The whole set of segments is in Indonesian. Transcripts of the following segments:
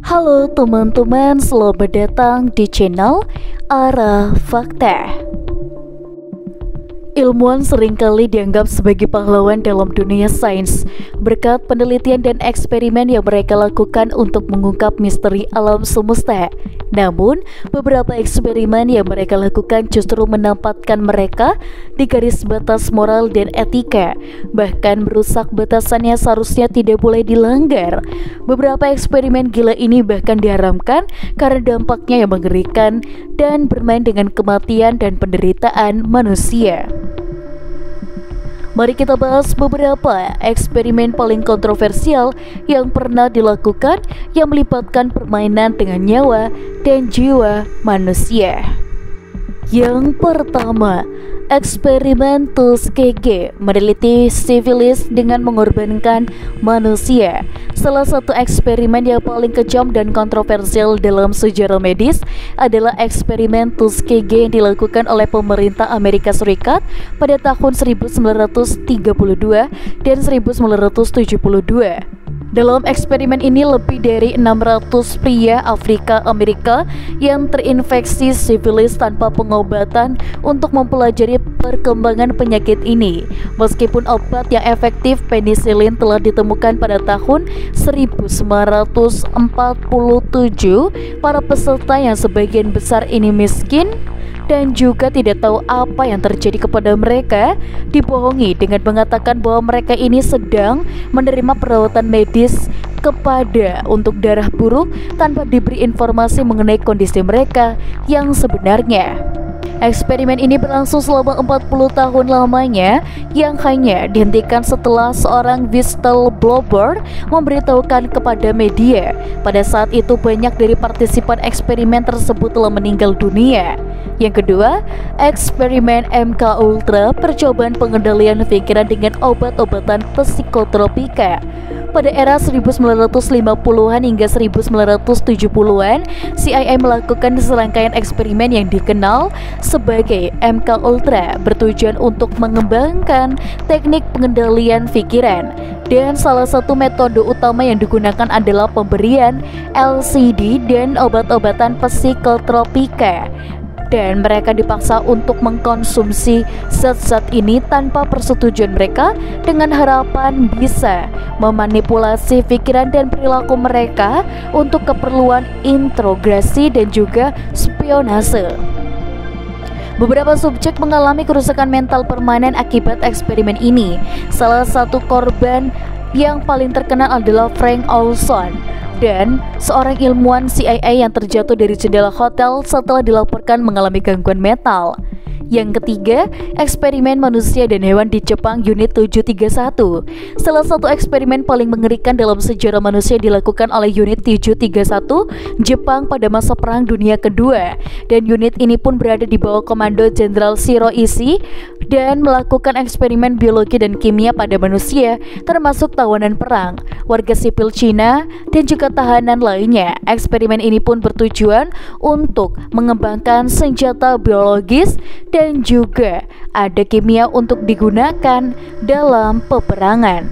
Halo teman-teman, selamat datang di channel Arah Fakta. Ilmuwan seringkali dianggap sebagai pahlawan dalam dunia sains berkat penelitian dan eksperimen yang mereka lakukan untuk mengungkap misteri alam semesta. Namun, beberapa eksperimen yang mereka lakukan justru menempatkan mereka di garis batas moral dan etika, bahkan merusak batasan yang seharusnya tidak boleh dilanggar. Beberapa eksperimen gila ini bahkan diharamkan karena dampaknya yang mengerikan dan bermain dengan kematian dan penderitaan manusia. Mari kita bahas beberapa eksperimen paling kontroversial yang pernah dilakukan yang melibatkan permainan dengan nyawa dan jiwa manusia. Yang pertama, eksperimen Tuskegee meneliti sifilis dengan mengorbankan manusia. Salah satu eksperimen yang paling kejam dan kontroversial dalam sejarah medis adalah eksperimen Tuskegee yang dilakukan oleh pemerintah Amerika Serikat pada tahun 1932 dan 1972. Dalam eksperimen ini lebih dari 600 pria Afrika Amerika yang terinfeksi sifilis tanpa pengobatan untuk mempelajari perkembangan penyakit ini. Meskipun obat yang efektif penisilin telah ditemukan pada tahun 1947, para peserta yang sebagian besar ini miskin dan juga tidak tahu apa yang terjadi kepada mereka dibohongi dengan mengatakan bahwa mereka ini sedang menerima perawatan medis kepada untuk darah buruk tanpa diberi informasi mengenai kondisi mereka yang sebenarnya. Eksperimen ini berlangsung selama 40 tahun lamanya yang hanya dihentikan setelah seorang whistleblower memberitahukan kepada media. Pada saat itu banyak dari partisipan eksperimen tersebut telah meninggal dunia. Yang kedua, eksperimen MK Ultra, percobaan pengendalian pikiran dengan obat-obatan psikotropika. Pada era 1950-an hingga 1970-an, CIA melakukan serangkaian eksperimen yang dikenal sebagai MK Ultra bertujuan untuk mengembangkan teknik pengendalian pikiran. Dan salah satu metode utama yang digunakan adalah pemberian LSD dan obat-obatan psikotropika. Dan mereka dipaksa untuk mengkonsumsi zat-zat ini tanpa persetujuan mereka dengan harapan bisa memanipulasi pikiran dan perilaku mereka untuk keperluan introgasi dan juga spionase. Beberapa subjek mengalami kerusakan mental permanen akibat eksperimen ini. Salah satu korban yang paling terkenal adalah Frank Olson, dan seorang ilmuwan CIA yang terjatuh dari jendela hotel setelah dilaporkan mengalami gangguan mental. Yang ketiga, eksperimen manusia dan hewan di Jepang Unit 731. Salah satu eksperimen paling mengerikan dalam sejarah manusia dilakukan oleh Unit 731 Jepang pada masa Perang Dunia Kedua. Dan unit ini pun berada di bawah komando Jenderal Shiro Ishii dan melakukan eksperimen biologi dan kimia pada manusia, termasuk tawanan perang, warga sipil Cina, dan juga tahanan lainnya. Eksperimen ini pun bertujuan untuk mengembangkan senjata biologis dan juga ada kimia untuk digunakan dalam peperangan.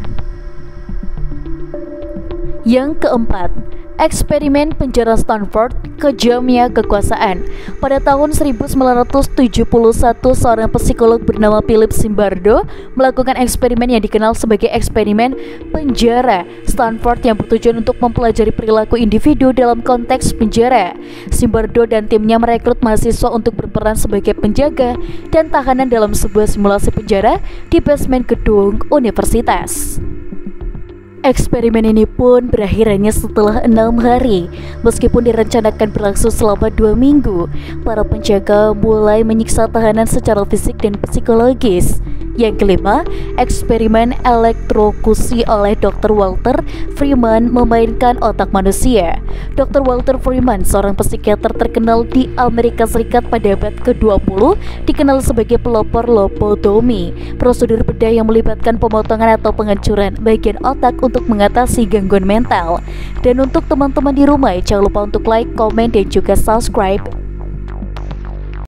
Yang keempat, eksperimen penjara Stanford, kejamnya kekuasaan. Pada tahun 1971, seorang psikolog bernama Philip Zimbardo melakukan eksperimen yang dikenal sebagai eksperimen penjara Stanford yang bertujuan untuk mempelajari perilaku individu dalam konteks penjara. Zimbardo dan timnya merekrut mahasiswa untuk berperan sebagai penjaga dan tahanan dalam sebuah simulasi penjara di basement gedung universitas. Eksperimen ini pun berakhir hanya setelah 6 hari. Meskipun direncanakan berlangsung selama 2 minggu, para penjaga mulai menyiksa tahanan secara fisik dan psikologis. Yang kelima, eksperimen elektrokusi oleh Dr. Walter Freeman memainkan otak manusia. Dr. Walter Freeman, seorang psikiater terkenal di Amerika Serikat pada abad ke-20, dikenal sebagai pelopor lobotomi, prosedur bedah yang melibatkan pemotongan atau penghancuran bagian otak untuk mengatasi gangguan mental. Dan untuk teman-teman di rumah, jangan lupa untuk like, komen, dan juga subscribe